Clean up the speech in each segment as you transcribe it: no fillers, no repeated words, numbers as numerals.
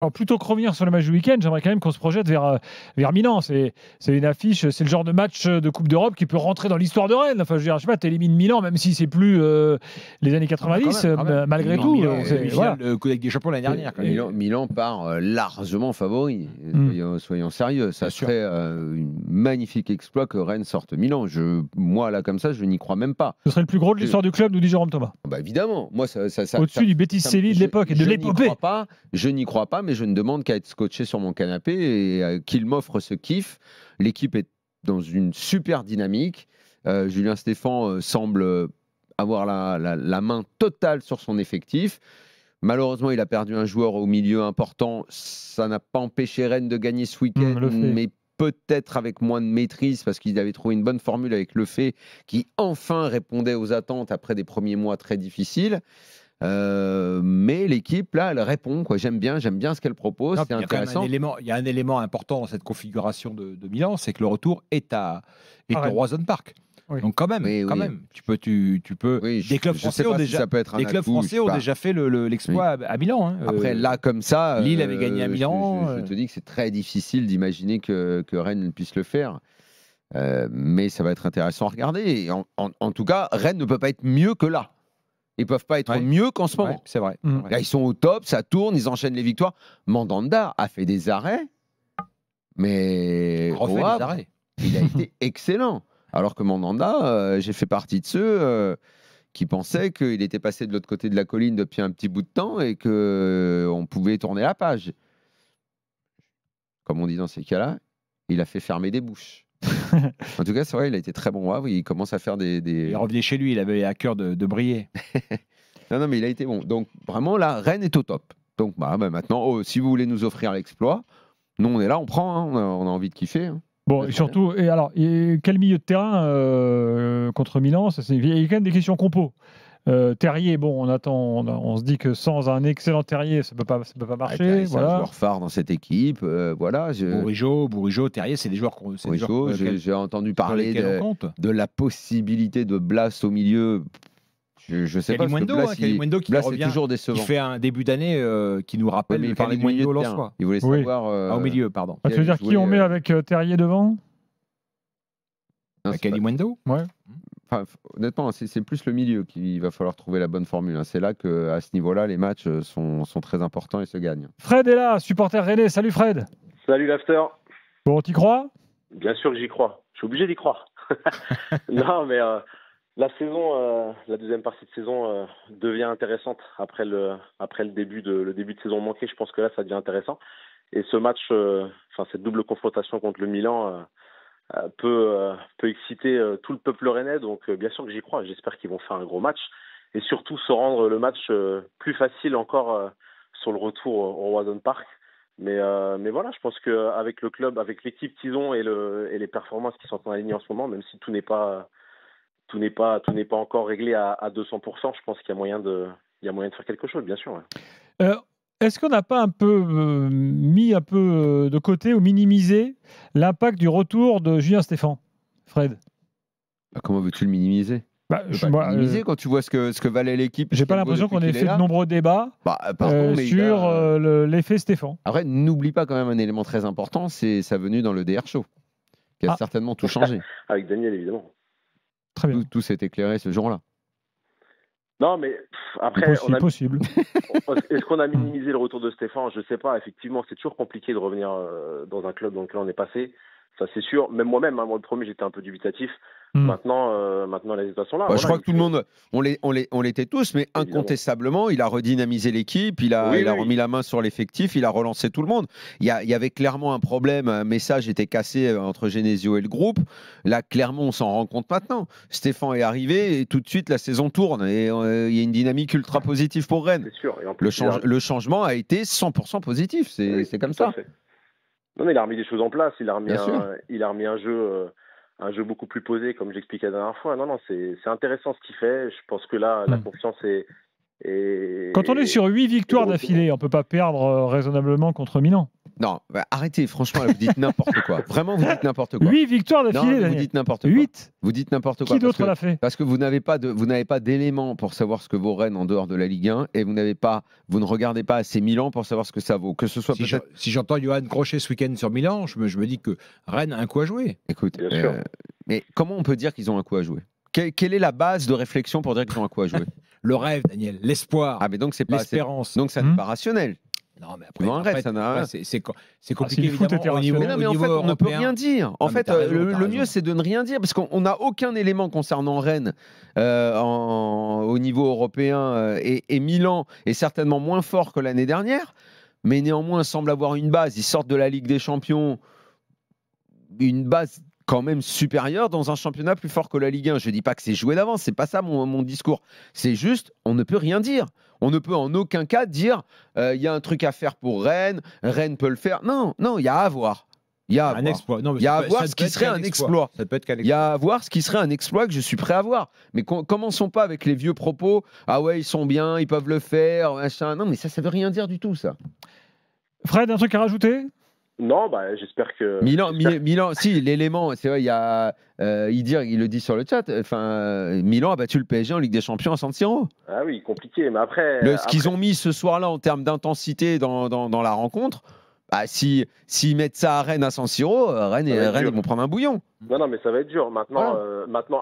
Alors, plutôt que revenir sur le match du week-end, j'aimerais quand même qu'on se projette vers Milan. C'est une affiche, c'est le genre de match de Coupe d'Europe qui peut rentrer dans l'histoire de Rennes. Enfin, je veux dire, je sais pas, t'élimines Milan, même si c'est plus les années 90, quand même. malgré Milan, tout. Milan, Voilà. le coup avec des champions l'année dernière. Quand même. Milan part largement favori. Soyons sérieux. Ça serait un magnifique exploit que Rennes sorte Milan. Moi, là, comme ça, je n'y crois même pas. Ce serait le plus gros de l'histoire du club, nous dit Jérôme Thomas. Bah, évidemment. Moi, Au-dessus du Betis Séville de l'époque et de l'épopée. Je n'y crois pas, mais je ne demande qu'à être scotché sur mon canapé et qu'il m'offre ce kiff. L'équipe est dans une super dynamique. Julien Stéphan semble avoir la main totale sur son effectif. Malheureusement, il a perdu un joueur au milieu important. Ça n'a pas empêché Rennes de gagner ce week-end, mais peut-être avec moins de maîtrise parce qu'il avait trouvé une bonne formule avec Lefebvre qui enfin répondait aux attentes après des premiers mois très difficiles. Mais l'équipe là, elle répond quoi. J'aime bien ce qu'elle propose. C'est intéressant. Il y a un élément important dans cette configuration de Milan, c'est que le retour est au Roazhon Park. Oui. Donc quand même, tu peux. Oui, des clubs français ont déjà fait l'exploit à Milan. Hein. Après là comme ça, Lille avait gagné à Milan. Je te dis que c'est très difficile d'imaginer que Rennes puisse le faire. Mais ça va être intéressant à regarder. Et en tout cas, Rennes ne peut pas être mieux que là. Ils peuvent pas être mieux qu'en ce moment. Ouais, c'est vrai. Là, ils sont au top, ça tourne, ils enchaînent les victoires. Mandanda a fait des arrêts, mais des arrêts. Il a été excellent. Alors que Mandanda, j'ai fait partie de ceux qui pensaient qu'il était passé de l'autre côté de la colline depuis un petit bout de temps et qu'on pouvait tourner la page. Comme on dit dans ces cas-là, il a fait fermer des bouches. En tout cas, c'est vrai, il a été très bon. Il commence à faire des... Il revenait chez lui, il avait à cœur de briller. non, mais il a été bon. Donc, vraiment, là, Rennes est au top. Donc, maintenant, si vous voulez nous offrir l'exploit, nous, on est là, on prend. Hein, on a envie de kiffer. Hein. Bon, et surtout, quel milieu de terrain contre Milan il y a quand même des questions compos. Terrier, bon, on se dit que sans un excellent Terrier, ça peut pas marcher. C'est un joueur phare dans cette équipe. Bourigeaud, Terrier, c'est des joueurs qu'on. J'ai entendu parler de la possibilité de Blas au milieu. Je sais pas. Kalimundo qui revient, toujours décevant. Il fait un début d'année qui nous rappelle le Kalimundo Lensois. Il voulait savoir. Au milieu, pardon. Tu veux dire qui on met avec Terrier devant? Kalimundo. Ouais. Enfin, honnêtement, c'est plus le milieu qu'il va falloir trouver la bonne formule. C'est là qu'à ce niveau-là, les matchs sont très importants et se gagnent. Fred est là, supporter rennais. Salut Fred. Salut l'after. Bon, t'y crois? Bien sûr que j'y crois. Je suis obligé d'y croire. Non, mais la saison, la deuxième partie de saison devient intéressante après le début de saison manqué. Je pense que là, ça devient intéressant. Et ce match, cette double confrontation contre le Milan peut exciter tout le peuple rennais, donc bien sûr que j'y crois. J'espère qu'ils vont faire un gros match et surtout se rendre le match plus facile encore sur le retour au Roazhon Park. Mais voilà, je pense qu'avec le club, avec l'équipe qu'ils ont et les performances qui sont en ligne en ce moment, même si tout n'est pas encore réglé à 200%, je pense qu'il y a moyen de faire quelque chose, bien sûr. Ouais. Est-ce qu'on n'a pas un peu mis un peu de côté ou minimisé l'impact du retour de Julien Stéphan, Fred? Comment veux-tu le minimiser? Minimiser quand tu vois ce que valait l'équipe. J'ai pas l'impression qu'on ait fait de nombreux débats sur l'effet Stéphan. Après, n'oublie pas quand même un élément très important, c'est sa venue dans le DR Show, qui a certainement tout changé. Avec Daniel, évidemment. Très bien. Tout s'est éclairé ce jour-là. Non, mais après, possible. Est-ce qu'on a minimisé le retour de Stéphan? Je sais pas. Effectivement, c'est toujours compliqué de revenir dans un club dans lequel on est passé. Ça, c'est sûr. Même moi-même, moi, le premier, j'étais un peu dubitatif. Maintenant, les résultats sont là. Je crois que tout le monde, on l'était tous, mais incontestablement, il a redynamisé l'équipe, il a remis la main sur l'effectif, il a relancé tout le monde. Il y avait clairement un problème, un message était cassé entre Genesio et le groupe. Là, clairement, on s'en rend compte maintenant. Stéphane est arrivé et tout de suite, la saison tourne et il y a une dynamique ultra positive pour Rennes. C'est sûr. Et en plus, le changement a été 100% positif. C'est comme ça. Non, mais il a remis des choses en place. Il a remis un jeu beaucoup plus posé, comme j'expliquais la dernière fois. Non, c'est intéressant ce qu'il fait. Je pense que là, la confiance est... Quand on est sur 8 victoires d'affilée, on ne peut pas perdre raisonnablement contre Milan. Non, arrêtez, franchement, là, vous dites n'importe quoi. Vraiment, vous dites n'importe quoi. 8 victoires d'affilée, vous dites n'importe quoi. 8. Vous dites n'importe quoi. Qui d'autre l'a fait? Parce que vous n'avez pas d'éléments pour savoir ce que vaut Rennes en dehors de la Ligue 1 et vous ne regardez pas assez Milan pour savoir ce que ça vaut. Que ce soit si j'entends Johan Crochet ce week-end sur Milan, je me dis que Rennes a un coup à jouer. Écoute, mais comment on peut dire qu'ils ont un coup à jouer? Quelle est la base de réflexion pour dire qu'ils ont un coup à jouer? Le rêve, Daniel, l'espoir, mais donc c'est pas l'espérance. Donc ça n'est pas rationnel. Non, mais après, c'est compliqué, évidemment, au niveau, mais en fait, on ne peut rien dire. En fait, le mieux, c'est de ne rien dire, parce qu'on n'a aucun élément concernant Rennes au niveau européen, et Milan est certainement moins fort que l'année dernière, mais néanmoins semble avoir une base. Ils sortent de la Ligue des Champions, une base quand même supérieure dans un championnat plus fort que la Ligue 1. Je ne dis pas que c'est joué d'avance, c'est pas ça mon discours. C'est juste, on ne peut rien dire. On ne peut en aucun cas dire il y a un truc à faire pour Rennes, Rennes peut le faire. Non, il y a à voir. Il y a à exploit. Il y a à voir ce qui serait un exploit. Il y a à voir ce qui serait un exploit que je suis prêt à voir. Mais commençons pas avec les vieux propos. Ah ouais, ils sont bien, ils peuvent le faire, machin. Non, mais ça veut rien dire du tout, ça. Fred, un truc à rajouter? Non, j'espère que... Milan, si, l'élément, c'est vrai, il y a... il le dit sur le chat, Milan a battu le PSG en Ligue des Champions à San Siro. Ah oui, compliqué, mais après... Ce qu'ils ont mis ce soir-là en termes d'intensité dans la rencontre, s'ils mettent ça à Rennes à San Siro, Rennes ils vont prendre un bouillon. Non, mais ça va être dur. Maintenant,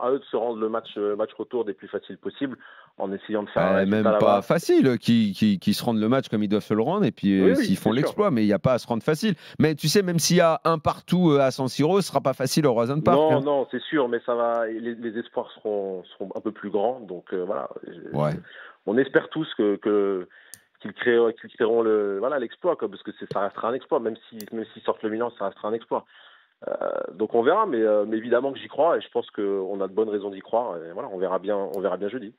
à eux de se rendre le match retour des plus faciles possibles en essayant de faire... même pas facile, qui se rendent le match comme ils doivent se le rendre et puis s'ils font l'exploit, mais il n'y a pas à se rendre facile. Mais tu sais, même s'il y a un partout à San Siro, ce ne sera pas facile au Roison Park. Non, c'est sûr, mais ça va. Les espoirs seront un peu plus grands, donc voilà. On espère tous qu'ils créeront l'exploit, parce que ça restera un exploit, même s'ils sortent le Milan, ça restera un exploit. Donc on verra, mais évidemment que j'y crois et je pense qu'on a de bonnes raisons d'y croire. Et voilà, on verra bien jeudi.